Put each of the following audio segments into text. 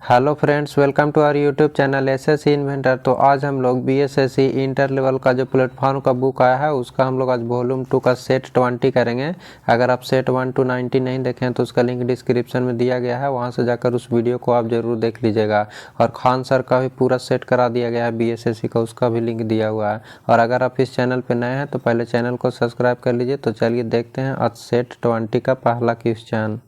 Hello friends, welcome to our YouTube channel SSC inventor. तो आज हम लोग बीएसएससी इंटर लेवल का जो प्लेटफॉर्म का बुक आया है उसका हम लोग आज वॉल्यूम 2 का सेट 20 करेंगे। अगर आप सेट 1 to 90 नहीं देखें तो उसका लिंक डिस्क्रिप्शन में दिया गया है, वहां से जाकर उस वीडियो को आप जरूर देख लीजिएगा। और खान सर का भी पूरा सेट करा दिया गया है बीएसएससी का, उसका भी लिंक दिया हुआ है। और अगर आप इस चैनल पर नए हैं तो पहले चैनल को सब्सक्राइब कर लीजिए। तो चलिए देखते हैं आज सेट 20 का पहला क्वेश्चन।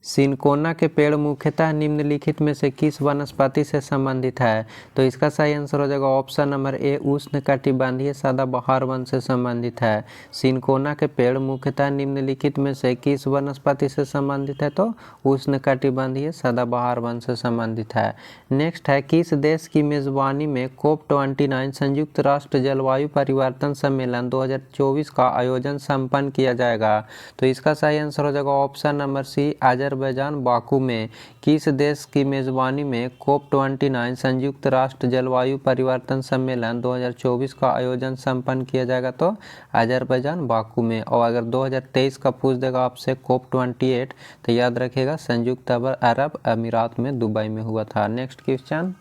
सिनकोना के पेड़ मुख्यतः निम्नलिखित में से किस वनस्पति से संबंधित है? तो इसका सही आंसर हो जाएगा ऑप्शन नंबर ए, उष्णकटिबंधीय सदाबहार वन से संबंधित है। सिनकोना के पेड़ मुख्यतः निम्नलिखित में से किस वनस्पति से संबंधित है? तो उष्णकटिबंधीय सदाबहार वन से संबंधित है। नेक्स्ट है, किस देश की मेजबानी में COP29 संयुक्त राष्ट्र जलवायु परिवर्तन सम्मेलन 2024 का आयोजन संपन्न किया जाएगा? तो इसका सही आंसर हो जाएगा option number C, Azerbaijan Baku में। किस देश की मेजबानी में COP29 संयुक्त राष्ट्र जलवायु परिवर्तन सम्मेलन 2024 का आयोजन संपन्न किया जाएगा? तो अजरबैजान बाकू में। और अगर 2023 का पूछ देगा आपसे COP28 तो याद रखिएगा संयुक्त अरब अमीरात में दुबई में हुआ था। नेक्स्ट क्वेश्चन,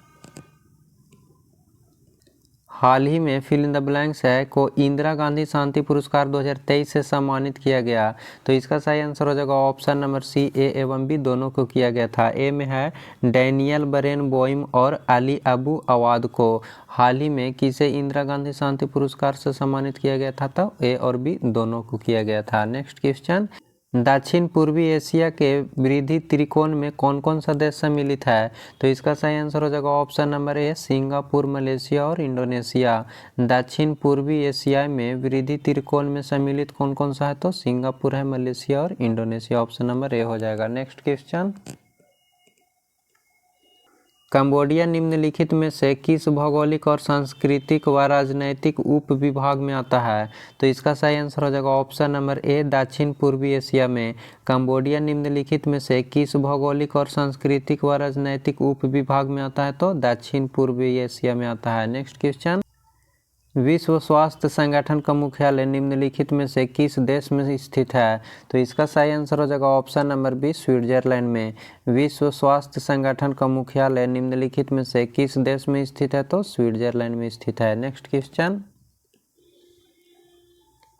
हाल ही में फिल इन द ब्लैंक्स है को इंदिरा गांधी शांति पुरस्कार 2023 से सम्मानित किया गया? तो इसका सही आंसर हो जाएगा ऑप्शन नंबर सी, ए एवं बी दोनों को किया गया था। ए में है डैनियल बरेनबोइम और अली अबू अवाद को हाल ही में किसे इंदिरा गांधी शांति पुरस्कार से सम्मानित किया गया था? तो ए और बी दोनों को किया गया था। नेक्स्ट क्वेश्चन, दक्षिण पूर्वी एशिया के वृद्धि त्रिकोण में कौन कौन सा देश सम्मिलित है? तो इसका सही आंसर हो जाएगा ऑप्शन नंबर ए, सिंगापुर, मलेशिया और इंडोनेशिया। दक्षिण पूर्वी एशिया में वृद्धि त्रिकोण में सम्मिलित कौन कौन सा है? तो सिंगापुर है, मलेशिया और इंडोनेशिया। ऑप्शन नंबर ए हो जाएगा। नेक्स्ट क्वेश्चन, कंबोडिया निम्नलिखित में से किस भौगोलिक और सांस्कृतिक व राजनैतिक उप विभाग में आता है? तो इसका सही आंसर हो जाएगा ऑप्शन नंबर ए, दक्षिण पूर्वी एशिया में। कंबोडिया निम्नलिखित में से किस भौगोलिक और सांस्कृतिक व राजनैतिक उप विभाग में आता है? तो दक्षिण पूर्वी एशिया में आता है। नेक्स्ट क्वेश्चन, विश्व स्वास्थ्य संगठन का मुख्यालय निम्नलिखित में से किस देश में स्थित है? तो इसका सही आंसर हो जाएगा ऑप्शन नंबर बी, स्विट्जरलैंड में। विश्व स्वास्थ्य संगठन का मुख्यालय निम्नलिखित में से किस देश में स्थित है? तो स्विट्जरलैंड में स्थित है। नेक्स्ट क्वेश्चन,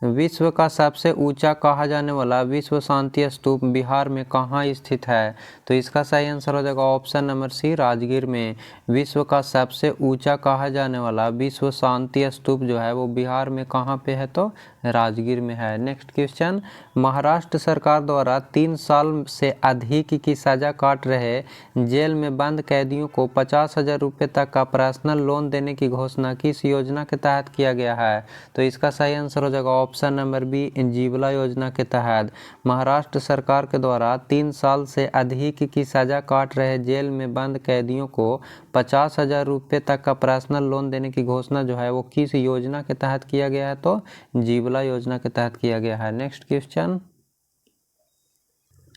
विश्व का सबसे ऊंचा कहा जाने वाला विश्व शांति स्तूप बिहार में कहाँ स्थित है? तो इसका सही आंसर हो जाएगा ऑप्शन नंबर सी, राजगीर में। विश्व का सबसे ऊंचा कहा जाने वाला विश्व शांति स्तूप जो है वो बिहार में कहाँ पे है? तो राजगीर में है। नेक्स्ट क्वेश्चन, महाराष्ट्र सरकार द्वारा 3 साल से अधिक की सजा काट रहे जेल में बंद कैदियों को 50,000 रुपये तक का पर्सनल लोन देने की घोषणा किस योजना के तहत किया गया है? तो इसका सही आंसर हो जाएगा ऑप्शन नंबर बी, जीवला योजना के तहत महाराष्ट्र सरकार के द्वारा 3 साल से अधिक की सजा काट रहे जेल में बंद कैदियों को 50,000 रुपये तक का पर्सनल लोन देने की घोषणा जो है वो किस योजना के तहत किया गया है? तो जीवला योजना के तहत किया गया है। Next question,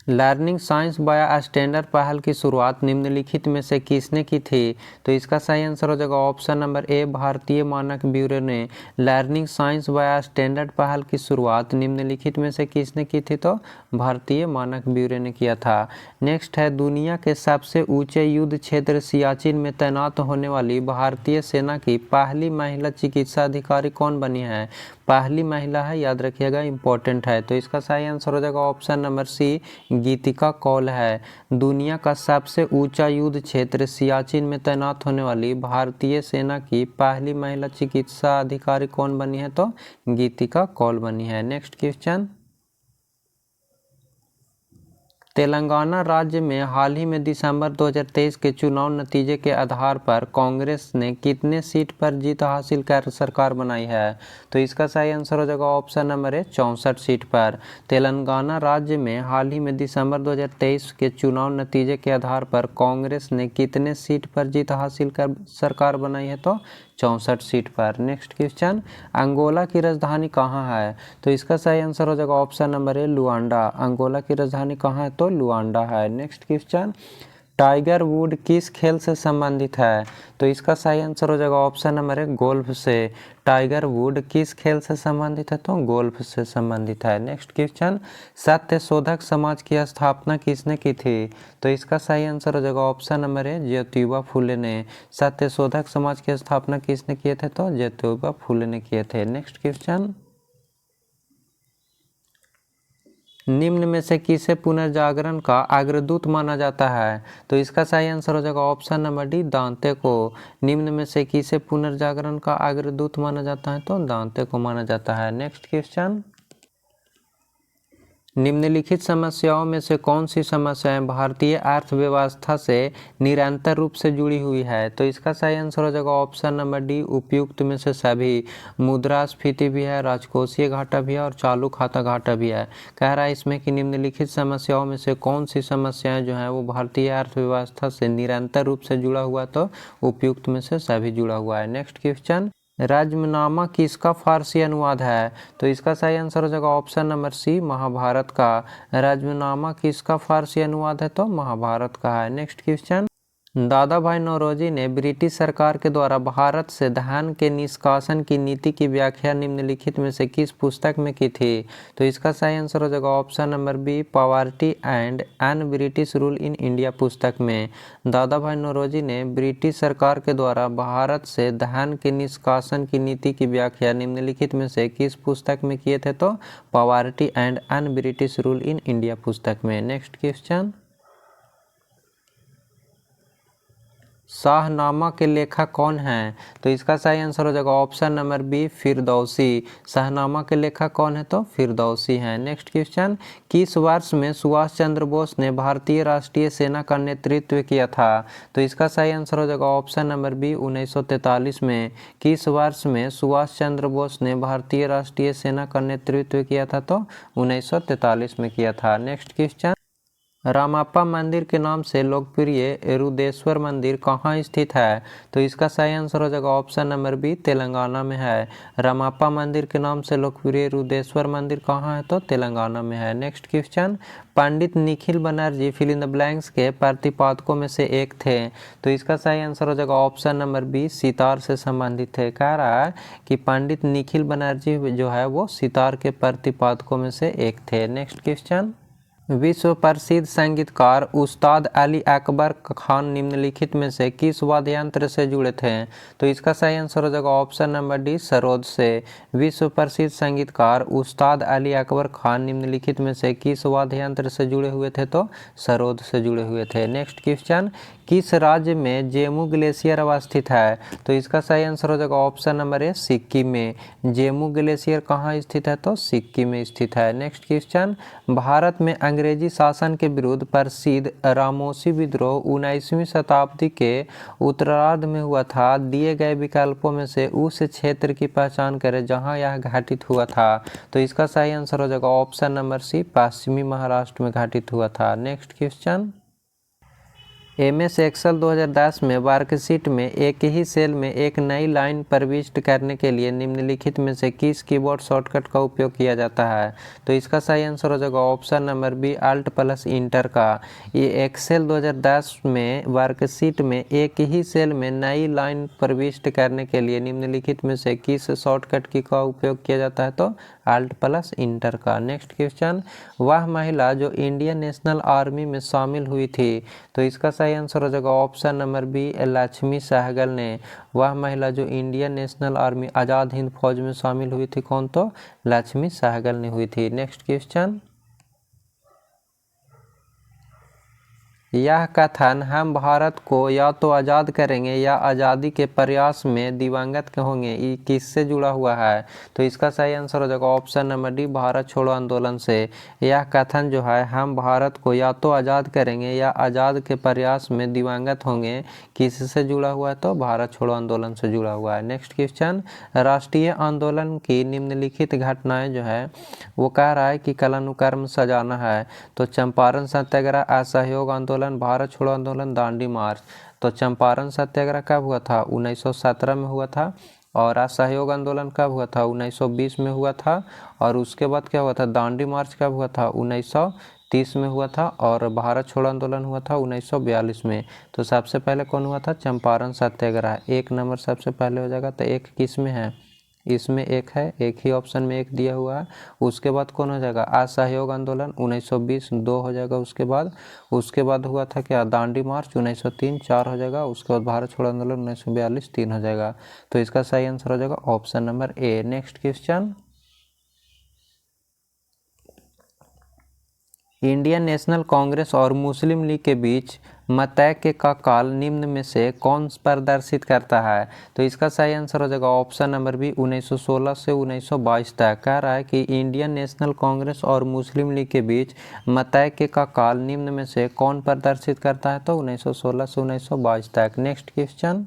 learning science by standard पहल की शुरुआत निम्नलिखित में से किसने की थी? तो इसका सही आंसर हो जाएगा ऑप्शन नंबर ए, भारतीय मानक ब्यूरो ने। लर्निंग साइंस बाय स्टैंडर्ड पहल की शुरुआत निम्नलिखित में से किसने की थी? तो भारतीय मानक ब्यूरो ने किया था। नेक्स्ट है, दुनिया के सबसे ऊंचे युद्ध क्षेत्र सियाचिन में तैनात होने वाली भारतीय सेना की पहली महिला चिकित्सा अधिकारी कौन बनी है? पहली महिला है, याद रखिएगा, इंपॉर्टेंट है। तो इसका सही आंसर हो जाएगा ऑप्शन नंबर सी, गीतिका कौल है। दुनिया का सबसे ऊंचा युद्ध क्षेत्र सियाचिन में तैनात होने वाली भारतीय सेना की पहली महिला चिकित्सा अधिकारी कौन बनी है? तो गीतिका कौल बनी है। नेक्स्ट क्वेश्चन, तेलंगाना राज्य में हाल ही में दिसंबर 2023 के चुनाव नतीजे के आधार पर कांग्रेस ने कितने सीट पर जीत हासिल कर सरकार बनाई है? तो इसका सही आंसर हो जाएगा ऑप्शन नंबर ए, 64 सीट पर। तेलंगाना राज्य में हाल ही में दिसंबर 2023 के चुनाव नतीजे के आधार पर कांग्रेस ने कितने सीट पर जीत हासिल कर सरकार बनाई है? तो 64 सीट पर। नेक्स्ट क्वेश्चन, अंगोला की राजधानी कहाँ है? तो इसका सही आंसर हो जाएगा option number A, Luanda. Angola की राजधानी कहाँ है? तो लुआंडा है। नेक्स्ट क्वेश्चन, टाइगर वुड किस खेल से संबंधित है? तो इसका सही आंसर हो जाएगा ऑप्शन नंबर 1 गोल्फ से। टाइगर वुड किस खेल से संबंधित है? तो गोल्फ से संबंधित है। नेक्स्ट क्वेश्चन, सत्य शोधक समाज की स्थापना किसने की थी? तो इसका सही आंसर हो जाएगा ऑप्शन नंबर 1 ज्योतिबा फुले ने। सत्य शोधक समाज की स्थापना किसने किए थे? तो ज्योतिबा फुले ने किए थे। नेक्स्ट क्वेश्चन, निम्न में से किसे पुनर्जागरण का अग्रदूत माना जाता है? तो इसका सही आंसर हो जाएगा ऑप्शन नंबर डी दांते को। निम्न में से किसे पुनर्जागरण का अग्रदूत माना जाता है? तो दांते को माना जाता है। नेक्स्ट क्वेश्चन, निम्नलिखित समस्याओं में से कौन सी समस्याएं भारतीय अर्थव्यवस्था से निरंतर रूप से जुड़ी हुई है? तो इसका सही आंसर हो जाएगा ऑप्शन नंबर डी उपयुक्त में से सभी। मुद्रास्फीति भी है, राजकोषीय घाटा भी है और चालू खाता घाटा भी है। कह रहा है इसमें कि निम्नलिखित समस्याओं में से कौन सी समस्याएं जो है वो भारतीय अर्थव्यवस्था से निरंतर रूप से जुड़ा हुआ, तो उपयुक्त में से सभी जुड़ा हुआ है। नेक्स्ट क्वेश्चन, राजमनामा किसका फारसी अनुवाद है? तो इसका सही आंसर हो जाएगा ऑप्शन नंबर सी महाभारत का। राजमनामा किसका फारसी अनुवाद है? तो महाभारत का है। नेक्स्ट क्वेश्चन, दादा भाई नौरोजी ने ब्रिटिश सरकार के द्वारा भारत से धान के निष्कासन की नीति की व्याख्या निम्नलिखित में से किस पुस्तक में की थी? तो इसका सही आंसर हो जाएगा option number B poverty and un British rule in India पुस्तक में। दादा भाई नौरोजी ने ब्रिटिश सरकार के द्वारा भारत से धान के निष्कासन की नीति की व्याख्या निम्नलिखित में से किस पुस्तक में किए थे? तो poverty and un British rule in India पुस्तक में। नेक्स्ट क्वेश्चन, शाहनामा के लेखक कौन हैं? तो इसका सही आंसर हो जाएगा option number B Firdausi. Shahnameh के लेखक कौन है? तो फिरदौसी हैं। नेक्स्ट क्वेश्चन, किस वर्ष में सुभाष चंद्र बोस ने भारतीय राष्ट्रीय सेना का नेतृत्व किया था? तो इसका सही आंसर हो जाएगा ऑप्शन नंबर बी 1943 में। किस वर्ष में सुभाष चंद्र बोस ने भारतीय राष्ट्रीय सेना का नेतृत्व किया था? तो 1943 में किया था। नेक्स्ट क्वेश्चन, रामाप्पा मंदिर के नाम से लोकप्रिय रुद्रेश्वर मंदिर कहाँ स्थित है? तो इसका सही आंसर हो जाएगा ऑप्शन नंबर बी तेलंगाना में है। रामाप्पा मंदिर के नाम से लोकप्रिय रुद्रेश्वर मंदिर कहाँ है? तो तेलंगाना में है। Next question, Pandit Nikhil Banerjee fill in the blanks के प्रतिपादकों में से एक थे। तो इसका सही आंसर हो जाएगा ऑप्शन नंबर बी सितार से संबंधित है। कह रहा है कि पंडित निखिल बनर्जी जो है वो सितार के प्रतिपादकों में से एक थे। नेक्स्ट क्वेश्चन, विश्व प्रसिद्ध संगीतकार उस्ताद अली अकबर खान निम्नलिखित में से किस वाद्य यंत्र से जुड़े थे? तो इसका सही आंसर हो जाएगा ऑप्शन नंबर डी सरोद से। विश्व प्रसिद्ध संगीतकार उस्ताद अली अकबर खान निम्नलिखित में से किस वाद्य यंत्र से जुड़े हुए थे? तो सरोद से जुड़े हुए थे। नेक्स्ट क्वेश्चन, किस राज्य में जेमू ग्लेशियर अवस्थित है? तो इसका सही आंसर हो जाएगा ऑप्शन नंबर ए सिक्किम में। जेमू ग्लेशियर कहाँ स्थित है? तो सिक्किम में स्थित है। नेक्स्ट क्वेश्चन, भारत में अंग्रेजी शासन के विरुद्ध प्रसिद्ध रामोसी विद्रोह 19वीं शताब्दी के उत्तरार्ध में हुआ था। दिए गए विकल्पों में से उस क्षेत्र की पहचान करें जहां यह घटित हुआ था। तो इसका सही आंसर हो जाएगा ऑप्शन नंबर सी पश्चिमी महाराष्ट्र में घटित हुआ था। नेक्स्ट क्वेश्चन, MS एक्सेल 2010 में वर्कशीट में एक ही सेल में एक नई लाइन प्रविष्ट करने के लिए निम्नलिखित में से किस कीबोर्ड शॉर्टकट का उपयोग किया जाता है? तो इसका सही आंसर हो जाएगा option number B alt plus enter का। ये एक्सेल 2010 में वर्कशीट में एक ही सेल में नई लाइन प्रविष्ट करने के लिए निम्नलिखित में से किस शॉर्टकट की का उपयोग किया जाता है? तो अल्ट प्लस इंटर का। नेक्स्ट क्वेश्चन, वह महिला जो इंडियन नेशनल आर्मी में शामिल हुई थी। तो इसका सही आंसर हो जाएगा option number B Lakshmi Sehgal ने। वह महिला जो Indian National Army Azad Hind Fauj में शामिल हुई थी कौन? तो लक्ष्मी सहगल ने हुई थी। नेक्स्ट क्वेश्चन, यह कथन हम भारत को या तो आज़ाद करेंगे या आज़ादी के प्रयास में दिवंगत होंगे, ये किससे जुड़ा हुआ है? तो इसका सही आंसर हो जाएगा ऑप्शन नंबर डी भारत छोड़ो आंदोलन से। यह कथन जो है हम भारत को या तो आज़ाद करेंगे या आज़ाद के प्रयास में दिवंगत होंगे, किससे जुड़ा हुआ है? तो भारत छोड़ो आंदोलन से जुड़ा हुआ है। नेक्स्ट क्वेश्चन, राष्ट्रीय आंदोलन की निम्नलिखित घटनाएं जो है वो कह रहा है कि कालानुक्रम सजाना है। तो चंपारण सत्याग्रह, असहयोग आंदोलन, भारत छोड़ो आंदोलन, दांडी मार्च। तो चंपारण सत्याग्रह कब हुआ था? 1917 में हुआ था। और असहयोग आंदोलन कब हुआ था? 1920 में हुआ था। और उसके बाद क्या हुआ था? दांडी मार्च कब हुआ था? 1930 में हुआ था और भारत छोड़ो आंदोलन हुआ था 1942 में। तो सबसे पहले कौन हुआ था? चंपारण सत्याग्रह। 1 नंबर सबसे पहले हो जाएगा। तो 1 किस में है? इसमें 1 है, एक ही ऑप्शन में 1 दिया हुआ है। उसके बाद कौन हो जाएगा? असहयोग आंदोलन 1920 2 हो जाएगा। उसके बाद हुआ था क्या? दांडी मार्च 1903 4 हो जाएगा। उसके बाद भारत छोड़ो आंदोलन 1942 3 हो जाएगा। तो इसका सही आंसर हो जाएगा option number A. Next question, Indian national Congress और मुस्लिम लीग के बीच मतैक्य का काल निम्न में से कौन प्रदर्शित करता है? तो इसका सही आंसर हो जाएगा ऑप्शन नंबर बी 1916 से 1922 तक। कह रहा है कि इंडियन नेशनल कांग्रेस और मुस्लिम लीग के बीच मतैक्य का काल निम्न में से कौन प्रदर्शित करता है? तो 1916 से 1922 तक। नेक्स्ट क्वेश्चन,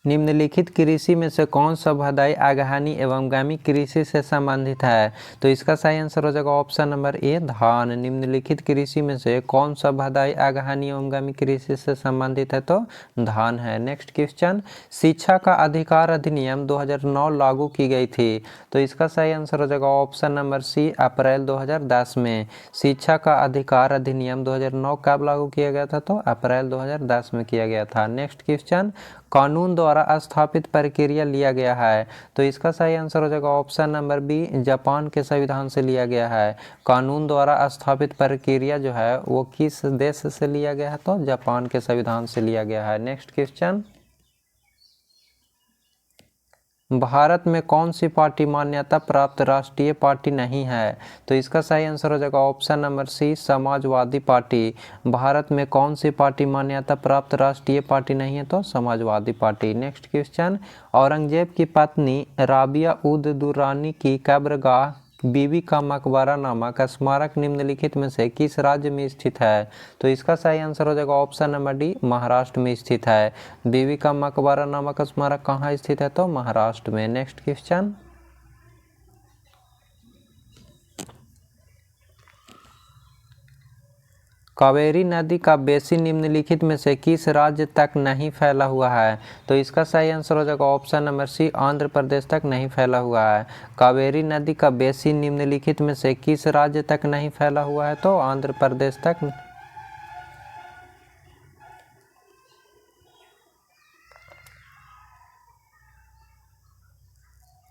निम्नलिखित कृषि में से कौन सा भदाई आगहनी एवं गामी कृषि से संबंधित है? तो इसका सही आंसर हो जाएगा ऑप्शन नंबर ए धान। निम्नलिखित कृषि में से कौन सा भदाई आगहनी एवं गामी कृषि से संबंधित है? तो धान है। नेक्स्ट क्वेश्चन, शिक्षा का अधिकार अधिनियम 2009 लागू की गई थी। तो इसका सही आंसर हो जाएगा ऑप्शन नंबर सी अप्रैल 2010 में। शिक्षा का अधिकार अधिनियम 2009 कब लागू किया गया था? तो अप्रैल 2010 में किया गया था। नेक्स्ट क्वेश्चन, कानून द्वारा स्थापित प्रक्रिया लिया गया है। तो इसका सही आंसर हो जाएगा ऑप्शन नंबर बी जापान के संविधान से लिया गया है। कानून द्वारा स्थापित प्रक्रिया जो है वो किस देश से लिया गया है? तो जापान के संविधान से लिया गया है। नेक्स्ट क्वेश्चन, भारत में कौन सी पार्टी मान्यता प्राप्त राष्ट्रीय पार्टी नहीं है? तो इसका सही आंसर हो जाएगा option number C Samajwadi Party. Bharat में कौन सी पार्टी मान्यता प्राप्त राष्ट्रीय पार्टी नहीं है? तो Samajwadi party. Next question, Aurangzeb की पत्नी राबिया उद दुर्रानी की कब्रगाह बीबी का मकबरा नामक स्मारक निम्नलिखित में से किस राज्य में स्थित है? तो इसका सही आंसर हो जाएगा ऑप्शन नंबर डी महाराष्ट्र में स्थित है। बीबी का मकबरा नामक स्मारक कहाँ स्थित है? तो महाराष्ट्र में। नेक्स्ट क्वेश्चन, कावेरी नदी का बेसिन निम्नलिखित में से किस राज्य तक नहीं फैला हुआ है? तो इसका सही आंसर हो जाएगा ऑप्शन नंबर सी आंध्र प्रदेश तक नहीं फैला हुआ है। कावेरी नदी का बेसिन निम्नलिखित में से किस राज्य तक नहीं फैला हुआ है? तो आंध्र प्रदेश तक।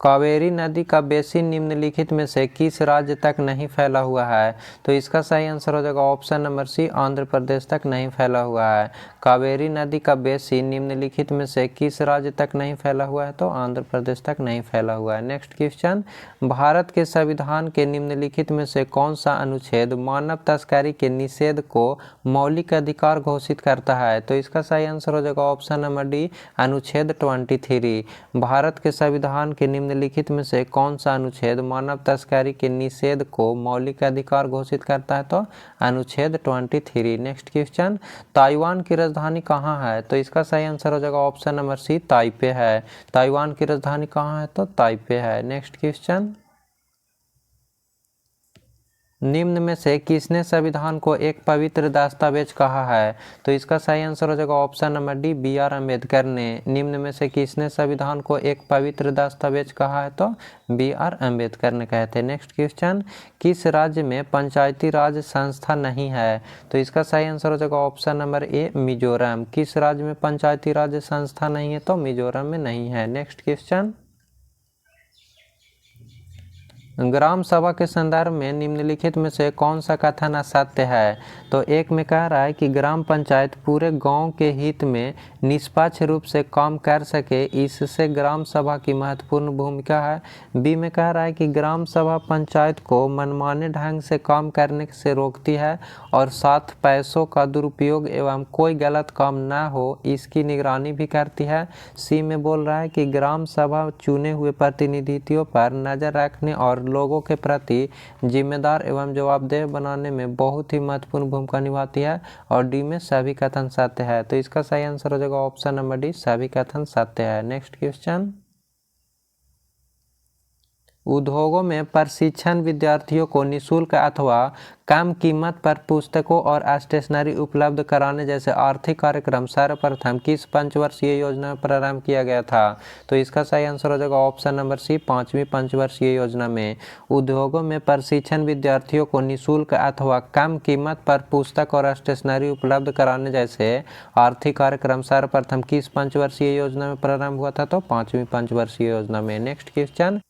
कावेरी नदी का बेसिन निम्नलिखित में से किस राज्य तक नहीं फैला हुआ है? तो इसका सही आंसर हो जाएगा ऑप्शन नंबर सी आंध्र प्रदेश तक नहीं फैला हुआ है। कावेरी नदी का बेसिन निम्नलिखित में से किस राज्य तक नहीं फैला हुआ है? तो आंध्र प्रदेश तक नहीं फैला हुआ है। नेक्स्ट क्वेश्चन, भारत के संविधान के निम्नलिखित में से कौन सा अनुच्छेद मानव तस्करी के निषेध को मौलिक अधिकार घोषित करता है? तो इसका सही आंसर हो जाएगा ऑप्शन नंबर डी अनुच्छेद 23। भारत के संविधान के निम्नलिखित में से कौन सा अनुच्छेद मानव तस्करी के निषेध को मौलिक अधिकार घोषित करता है? तो अनुच्छेद 23। नेक्स्ट क्वेश्चन, ताइवान की राजधानी कहाँ है? तो इसका सही आंसर हो जाएगा ऑप्शन नंबर सी ताइपे है। ताइवान की राजधानी कहाँ है? तो ताइपे है। नेक्स्ट क्वेश्चन, निम्न में से किसने संविधान को एक पवित्र दस्तावेज कहा है? तो इसका सही आंसर हो जाएगा option number D B R Ambedkar ने। निम्न में से किसने संविधान को एक पवित्र दस्तावेज कहा है? तो बी आर अम्बेडकर ने कहे थे। नेक्स्ट क्वेश्चन, किस राज्य में पंचायती राज संस्था नहीं है? तो इसका सही आंसर हो जाएगा ऑप्शन नंबर ए मिजोरम। किस राज्य में पंचायती राज संस्था नहीं है? तो मिजोरम में नहीं है। नेक्स्ट क्वेश्चन, ग्राम सभा के संदर्भ में निम्नलिखित में से कौन सा कथन असत्य है? तो एक में कह रहा है कि ग्राम पंचायत पूरे गांव के हित में निष्पक्ष रूप से काम कर सके, इससे ग्राम सभा की महत्वपूर्ण भूमिका है। बी में कह रहा है कि ग्राम सभा पंचायत को मनमाने ढंग से काम करने से रोकती है और साथ पैसों का दुरुपयोग एवं कोई गलत काम न हो इसकी निगरानी भी करती है। सी में बोल रहा है कि ग्राम सभा चुने हुए प्रतिनिधियों पर नजर रखने और लोगों के प्रति जिम्मेदार एवं जवाबदेह बनाने में बहुत ही महत्वपूर्ण भूमिका निभाती है। और डी में सभी कथन सत्य है। तो इसका सही आंसर हो जाएगा ऑप्शन नंबर डी सभी कथन सत्य है। नेक्स्ट क्वेश्चन, उद्योगों में प्रशिक्षण विद्यार्थियों को निःशुल्क अथवा कम कीमत पर पुस्तकों और स्टेशनरी उपलब्ध कराने जैसे आर्थिक कार्यक्रम सर्वप्रथम किस पंचवर्षीय योजना में प्रारंभ किया गया था? तो इसका सही आंसर हो जाएगा ऑप्शन नंबर सी, 5वीं पंचवर्षीय योजना में उद्योगों में प्रशिक्षण विद्यार्थियों को निःशुल्क अथवा कम कीमत पर पुस्तक और स्टेशनरी उपलब्ध कराने जैसे आर्थिक कार्यक्रम सर्वप्रथम किस पंचवर्षीय योजना में प्रारंभ हुआ था? तो 5वीं पंचवर्षीय योजना में। नेक्स्ट क्वेश्चन,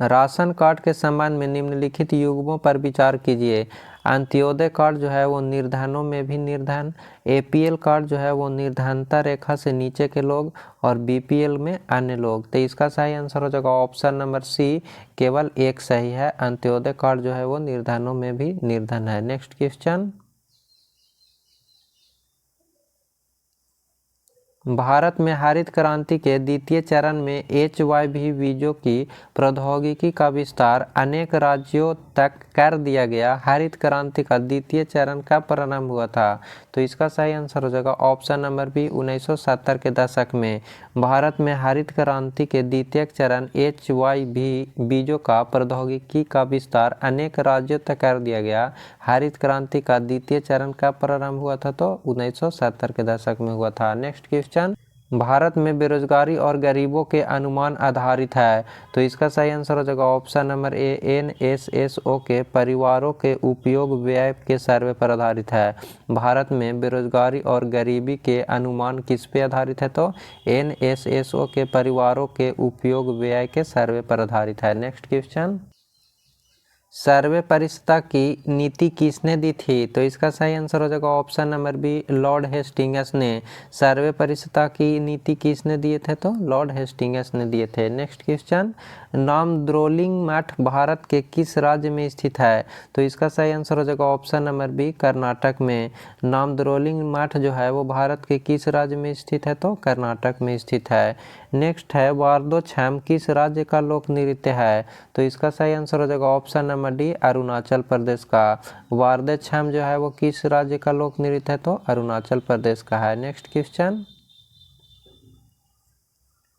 राशन कार्ड के संबंध में निम्नलिखित युग्मों पर विचार कीजिए। अंत्योदय कार्ड जो है वो निर्धनों में भी निर्धन, एपीएल कार्ड जो है वो निर्धनता रेखा से नीचे के लोग, और बीपीएल में अन्य लोग। तो इसका सही आंसर हो जाएगा ऑप्शन नंबर सी, केवल एक सही है। अंत्योदय कार्ड जो है वो निर्धनों में भी निर्धन है। नेक्स्ट क्वेश्चन, भारत में हरित क्रांति के द्वितीय चरण में HYV बीजों की प्रौद्योगिकी का विस्तार अनेक राज्यों तक कर दिया गया। हरित क्रांति का द्वितीय चरण कब प्रारंभ हुआ था? तो इसका सही आंसर हो जाएगा ऑप्शन नंबर बी, 1970 के दशक में भारत में हरित क्रांति के द्वितीय चरण HYV बीजों का प्रौद्योगिकी का विस्तार अनेक राज्यों तक कर दिया गया। हरित क्रांति का द्वितीय चरण कब प्रारंभ हुआ था? तो 1970 के दशक में हुआ था। नेक्स्ट क्वेश्चन, भारत में बेरोजगारी और गरीबों के अनुमान आधारित है। तो इसका सही आंसर हो जाएगा ऑप्शन नंबर ए, NSSO के परिवारों के उपयोग व्यय के सर्वे पर आधारित है। भारत में बेरोजगारी और गरीबी के अनुमान किस पे आधारित है? तो NSSO के परिवारों के उपयोग व्यय के सर्वे पर आधारित है। नेक्स्ट क्वेश्चन, सर्वे परिषदा की नीति किसने दी थी? तो इसका सही आंसर हो जाएगा option number B, Lord Hastings ने। सर्वे परिषदा की नीति किसने दिए थे? तो लॉर्ड हेस्टिंग्स ने दिए थे। नेक्स्ट क्वेश्चन, नामद्रोलिंग मठ भारत के किस राज्य में स्थित है? तो इसका सही आंसर हो जाएगा ऑप्शन नंबर बी, कर्नाटक में। नामद्रोलिंग मठ जो है वो भारत के किस राज्य में स्थित है? तो कर्नाटक में स्थित है। नेक्स्ट है, वार्दोछम किस राज्य का लोक नृत्य है? तो इसका सही आंसर हो जाएगा option number D, Arunachal Pradesh का। वार्दोछम जो है वो किस राज्य का लोक नृत्य है? तो अरुणाचल प्रदेश का है। नेक्स्ट क्वेश्चन,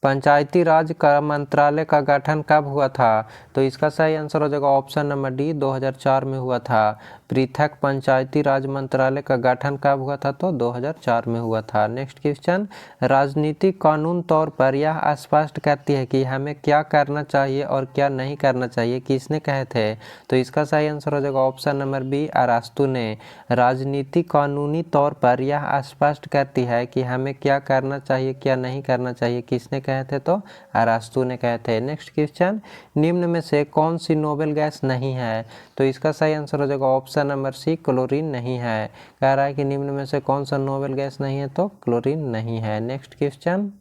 पंचायती राज का मंत्रालय का गठन कब हुआ था? तो इसका सही आंसर हो जाएगा ऑप्शन नंबर डी, 2004 में हुआ था। पृथक पंचायती राज मंत्रालय का गठन कब हुआ था? तो 2004 में हुआ था। नेक्स्ट क्वेश्चन, राजनीतिक कानून तौर पर यह स्पष्ट करती है कि हमें क्या करना चाहिए और क्या नहीं करना चाहिए, किसने कहे थे? तो इसका सही आंसर हो जाएगा ऑप्शन नंबर बी, अरास्तू ने। राजनीतिक कानूनी तौर पर यह स्पष्ट करती है कि हमें क्या करना चाहिए क्या नहीं करना चाहिए, किसने कहे थे? तो अरास्तू ने कहे थे। नेक्स्ट क्वेश्चन, निम्न में से कौन सी नोबेल गैस नहीं है? तो इसका सही आंसर हो जाएगा ऑप्शन नंबर सी, क्लोरीन नहीं है। कह रहा है कि निम्न में से कौन सा नोबेल गैस नहीं है? तो क्लोरीन नहीं है। Next question,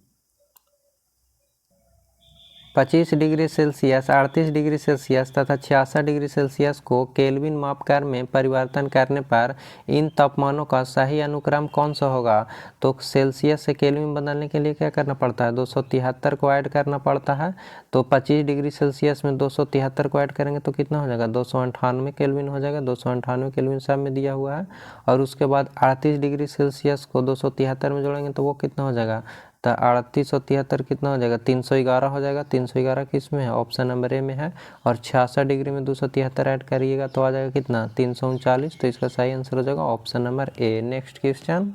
25 degree Celsius, 38 degree Celsius तथा 66 डिग्री सेल्सियस को केल्विन मापकर में परिवर्तन करने पर इन तापमानों का सही अनुक्रम कौन सा होगा? तो सेल्सियस से केल्विन बदलने के लिए क्या करना पड़ता है? 273 को ऐड करना पड़ता है। तो 25 डिग्री सेल्सियस में 273 को ऐड करेंगे तो कितना हो जाएगा? 298 केल्विन हो जाएगा। 298 केल्विन सब में दिया हुआ है। और उसके बाद 38 डिग्री सेल्सियस को 273 में जोड़ेंगे तो वो कितना हो जाएगा? तो 38 और 73 कितना हो जाएगा? 311 हो जाएगा। 311 किस में है? ऑप्शन नंबर ए में है। और 66 डिग्री में 273 ऐड करिएगा तो आ जाएगा कितना? 339। तो इसका सही आंसर हो जाएगा option number A. Next question,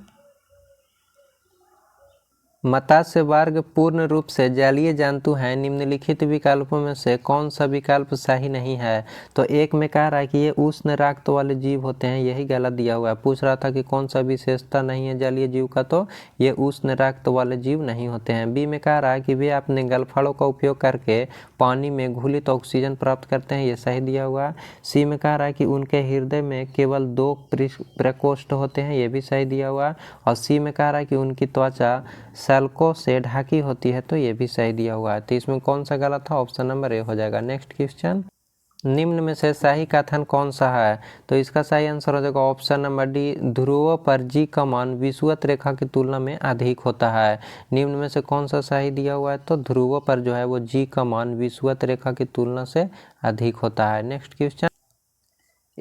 मत्स्य वर्ग पूर्ण रूप से जलीय जंतु हैं। निम्नलिखित विकल्पों में से कौन सा विकल्प सही नहीं है? तो एक में कह रहा है कि ये उष्ण रक्त वाले जीव होते हैं, यही गलत दिया हुआ है। पूछ रहा था कि कौन सा विशेषता नहीं है जलीय जीव का, तो ये उष्ण रक्त वाले जीव नहीं होते हैं। बी में कह रहा है कि वे अपने गलफड़ों का उपयोग करके पानी में घुलित ऑक्सीजन प्राप्त करते हैं, ये सही दिया हुआ है। सी में कह रहा है कि उनके हृदय में केवल 2 प्रकोष्ठ होते हैं, ये भी सही दिया हुआ है। और सी में कह रहा है कि उनकी त्वचा सल्कों से ढकी होती है, तो ये भी सही दिया हुआ है। तो इसमें कौन सा गलत था? ऑप्शन नंबर ए हो जाएगा। नेक्स्ट क्वेश्चन, निम्न में से सही कथन कौन सा है? तो इसका सही आंसर हो जाएगा ऑप्शन नंबर डी, ध्रुव पर जी का मान विषुवत रेखा की तुलना में अधिक होता है। निम्न में से कौन सा सही दिया हुआ है? तो ध्रुव पर जो है वो जी का मान विषुवत रेखा की तुलना से अधिक होता है। नेक्स्ट क्वेश्चन,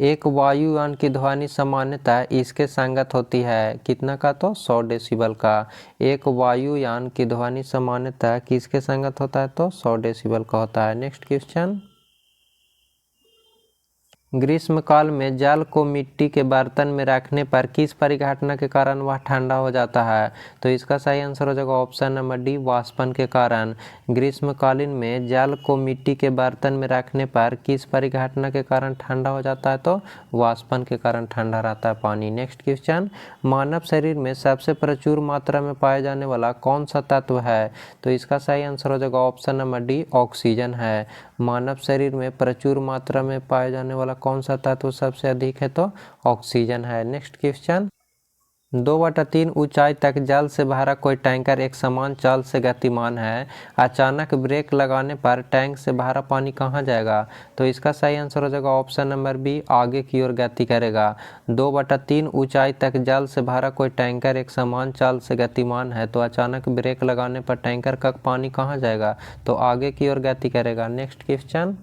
एक वायुयान की ध्वनि सामान्यतः इसके संगत होती है, कितना का, तो 100 डेसिबल का। एक वायुयान की ध्वनि सामान्यतः किसके संगत होता है, तो 100 डेसिबल का होता है। नेक्स्ट क्वेश्चन, ग्रीष्म काल में जल को मिट्टी के बर्तन में रखने पर किस परिघटना के कारण वह ठंडा हो जाता है, तो इसका सही आंसर हो जाएगा ऑप्शन नंबर डी, वाष्पन के कारण। ग्रीष्मकालीन में जल को मिट्टी के बर्तन में रखने पर किस परिघटना के कारण ठंडा हो जाता है, तो वाष्पन के कारण ठंडा रहता है पानी। नेक्स्ट क्वेश्चन, मानव शरीर में सबसे प्रचुर मात्रा में पाया जाने वाला कौन सा तत्व है, तो इसका सही आंसर हो जाएगा ऑप्शन नंबर डी, ऑक्सीजन है। मानव शरीर में प्रचुर मात्रा में पाया जाने वाला कौन सा तत्व सबसे अधिक है, तो ऑक्सीजन है। नेक्स्ट क्वेश्चन, 2/3 ऊंचाई तक जल से भरा कोई टैंकर एक समान चाल से गतिमान है, अचानक ब्रेक लगाने पर टैंक से भरा पानी कहाँ जाएगा, तो इसका सही आंसर हो जाएगा ऑप्शन नंबर बी, आगे की ओर गति करेगा। 2/3 ऊंचाई तक जल से भरा कोई टैंकर एक समान चाल से गतिमान है, तो अचानक ब्रेक लगाने पर टैंकर का पानी कहाँ जाएगा, तो आगे की ओर गति करेगा। नेक्स्ट क्वेश्चन,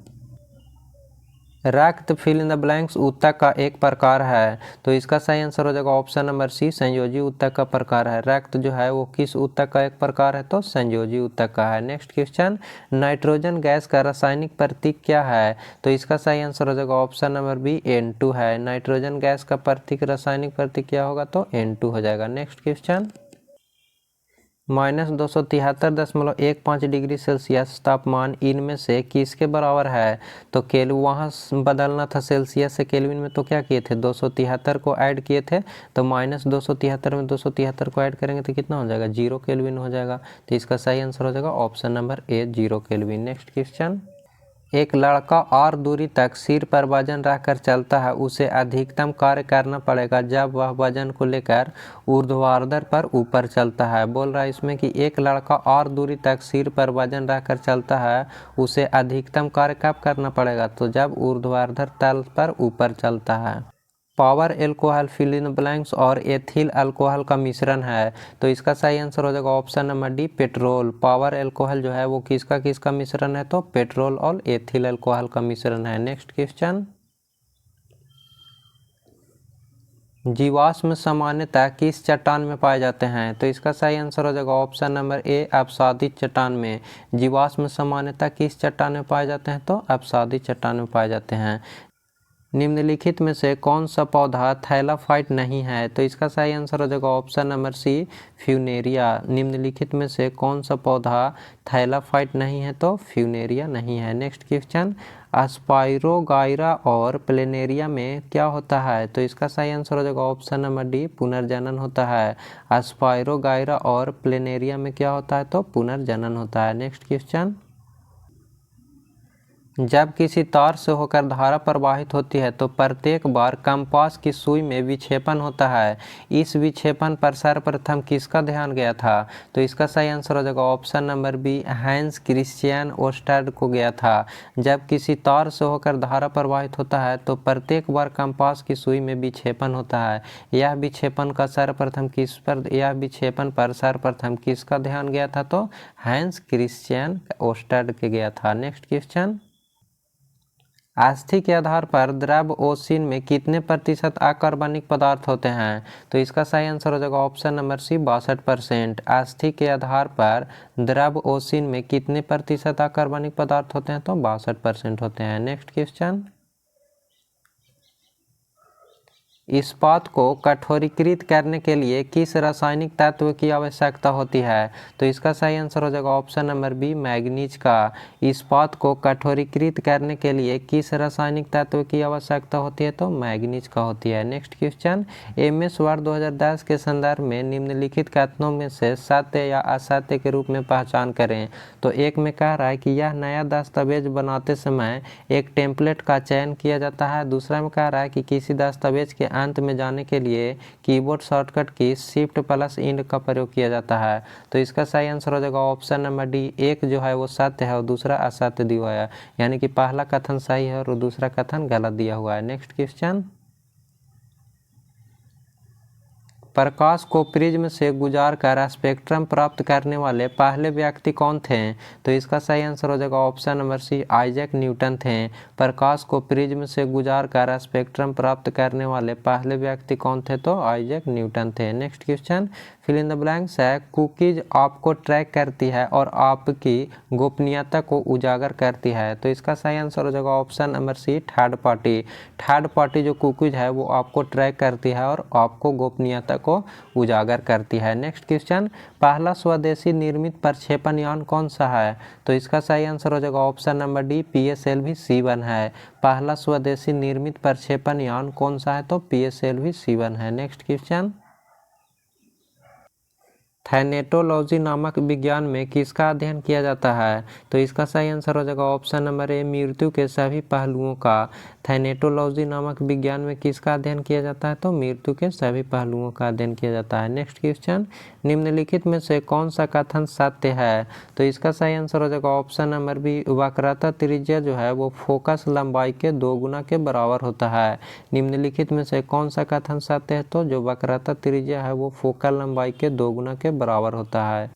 रक्त फिल इन द ब्लैंक्स ऊतक का एक प्रकार है, तो इसका सही आंसर हो जाएगा ऑप्शन नंबर सी, संयोजी ऊतक का प्रकार है। रक्त जो है वो किस ऊतक का एक प्रकार है, तो संयोजी ऊतक का है। नेक्स्ट क्वेश्चन, नाइट्रोजन गैस का रासायनिक प्रतीक क्या है, तो इसका सही आंसर हो जाएगा ऑप्शन नंबर बी, N2 है। नाइट्रोजन गैस का प्रतीक, रासायनिक प्रतीक क्या होगा, तो N2 हो जाएगा। नेक्स्ट क्वेश्चन, -273.15 डिग्री सेल्सियस तापमान इनमें से किसके बराबर है, तो वहाँ बदलना था सेल्सियस से केल्विन में, तो क्या किए थे, 273 को ऐड किए थे, तो -273 में 273 को ऐड करेंगे तो कितना हो जाएगा, 0 केल्विन हो जाएगा। तो इसका सही आंसर हो जाएगा ऑप्शन नंबर ए, 0 केल्विन। नेक्स्ट क्वेश्चन, एक लड़का और दूरी तक सिर पर वजन रखकर चलता है, उसे अधिकतम कार्य करना पड़ेगा जब वह वजन को लेकर ऊर्ध्वाधर पर ऊपर चलता है। बोल रहा है इसमें कि एक लड़का और दूरी तक सिर पर वजन रखकर चलता है, उसे अधिकतम कार्य कब करना पड़ेगा, तो जब ऊर्ध्वाधर तल पर ऊपर चलता है। Power alcohol fill in blanks और एथिल अल्कोहल का मिश्रण है, तो इसका सही आंसर हो जाएगा option number D, petrol. Power alcohol जो है वो किसका किसका मिश्रण है, तो पेट्रोल और एथिल अल्कोहल का मिश्रण है। नेक्स्ट क्वेश्चन, जीवाश्म सामान्यतः किस चट्टान में पाए जाते हैं, तो इसका सही आंसर हो जाएगा ऑप्शन नंबर ए, अपसादित चट्टान में। जीवाश्म सामान्यतः किस चट्टान में पाए जाते हैं, तो अपसादित चट्टान में पाए जाते हैं। निम्नलिखित में से कौन सा पौधा थैलाफाइट नहीं है, तो इसका सही आंसर हो जाएगा ऑप्शन नंबर सी, फ्यूनेरिया। निम्नलिखित में से कौन सा पौधा थैलाफाइट नहीं है, तो फ्यूनेरिया नहीं है। नेक्स्ट क्वेश्चन, स्पाइरोगाइरा और प्लेनेरिया में क्या होता है, तो इसका सही आंसर हो जाएगा ऑप्शन नंबर डी, पुनर्जनन होता है। स्पाइरोगाइरा और प्लेनेरिया में क्या होता है, तो पुनर्जनन होता है। नेक्स्ट क्वेश्चन, जब किसी तार से होकर धारा प्रवाहित होती है तो प्रत्येक बार कंपास की सुई में विक्षेपण होता है, इस विक्षेपण पर सर्वप्रथम किसका ध्यान गया था, तो इसका सही आंसर हो जाएगा option number B, Hans Christian ओस्टर्ड को गया था। जब किसी तार से होकर धारा प्रवाहित होता है तो प्रत्येक बार कंपास की सुई में विक्षेपण होता है, यह विक्षेपण पर सर्वप्रथम किसका ध्यान गया था, तो हैंस क्रिश्चियन ओस्टर्ड के गया था। नेक्स्ट क्वेश्चन, अस्थि के आधार पर द्रव ओशिन में कितने प्रतिशत अकार्बनिक पदार्थ होते हैं, तो इसका सही आंसर हो जाएगा ऑप्शन नंबर सी, 62%। अस्थि के आधार पर द्रव ओशिन में कितने प्रतिशत अकार्बनिक पदार्थ होते हैं, तो 62% होते हैं। नेक्स्ट क्वेश्चन, इस्पात को कठोरीकृत करने के लिए किस रासायनिक तत्व की आवश्यकता होती है, तो इसका सही आंसर हो जाएगा ऑप्शन नंबर बी, मैग्नीज का। इस्पात को कठोरीकृत करने के लिए किस रासायनिक तत्व की आवश्यकता होती है, तो मैग्नीज का होती है। नेक्स्ट क्वेश्चन, एमएस वर्ड 2010 के संदर्भ में निम्नलिखित कथनों में से सत्य या असत्य के रूप में पहचान करें। तो एक में कह रहा है कि यह नया दस्तावेज बनाते समय एक टेम्पलेट का चयन किया जाता है। दूसरा में कह रहा है कि किसी दस्तावेज के अंत में जाने के लिए कीबोर्ड शॉर्टकट की Shift+Ind का प्रयोग किया जाता है। तो इसका सही आंसर हो जाएगा ऑप्शन नंबर डी, एक जो है वो सत्य है और दूसरा असत्य दिया हुआ है, यानी कि पहला कथन सही है और दूसरा कथन गलत दिया हुआ है। नेक्स्ट क्वेश्चन, प्रकाश को प्रिज्म से गुजारकर स्पेक्ट्रम प्राप्त करने वाले पहले व्यक्ति कौन थे? तो इसका सही आंसर हो जाएगा option number C, Isaac Newton थे। प्रकाश को प्रिज्म से गुजारकर स्पेक्ट्रम प्राप्त करने वाले पहले व्यक्ति कौन थे? तो आइजैक न्यूटन थे। Next question, fill in the blanks है, कुकीज आपको ट्रैक करती है और आपकी गोपनीयता को उजागर करती है। तो इसका सही आंसर हो जाएगा option number C, third party. Third party जो कुकीज है वो आपको ट्रैक करती है और आपको गोपनीयता को उजागर करती है। नेक्स्ट क्वेश्चन, पहला स्वदेशी निर्मित प्रक्षेपण यान कौन सा है? तो इसका सही आंसर हो जाएगा ऑप्शन नंबर डी, PSLV-C1 है। पहला स्वदेशी निर्मित प्रक्षेपण यान कौन सा है? तो PSLV-C1 है। नेक्स्ट क्वेश्चन, थैनेटोलॉजी नामक विज्ञान में किसका अध्ययन किया जाता है? तो इसका सही आंसर हो जाएगा ऑप्शन नंबर ए, मृत्यु के सभी पहलुओं का। थैनेटोलॉजी नामक विज्ञान में किसका अध्ययन किया जाता है? तो मृत्यु के सभी पहलुओं का अध्ययन किया जाता है। नेक्स्ट क्वेश्चन, निम्नलिखित में से कौन सा कथन सत्य है? तो इसका सही आंसर हो जाएगा ऑप्शन नंबर बी, वक्रता त्रिज्या जो है वो फोकस लंबाई के 2 गुना के बराबर होता है। निम्नलिखित में से कौन सा कथन सत्य है? तो जो वक्रता त्रिज्या है वो फोकल लंबाई के 2 गुना के बराबर होता है।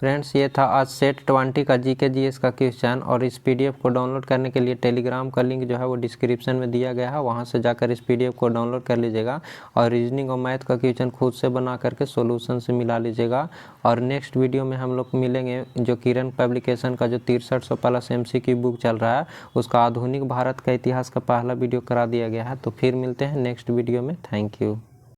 फ्रेंड्स, ये था आज सेट 20 का जीके जीएस का क्वेश्चन, और इस पीडीएफ को डाउनलोड करने के लिए टेलीग्राम का लिंक जो है वो डिस्क्रिप्शन में दिया गया है, वहां से जाकर इस पीडीएफ को डाउनलोड कर लीजिएगा और रीजनिंग और मैथ का क्वेश्चन खुद से बना करके सॉल्यूशन से मिला लीजिएगा। और नेक्स्ट वीडियो में हम लोग मिलेंगे जो किरण पब्लिकेशन का जो 6300+ MCQ बुक चल रहा है उसका आधुनिक भारत का इतिहास का पहला वीडियो करा दिया गया है। तो फिर मिलते हैं नेक्स्ट वीडियो में। Thank you.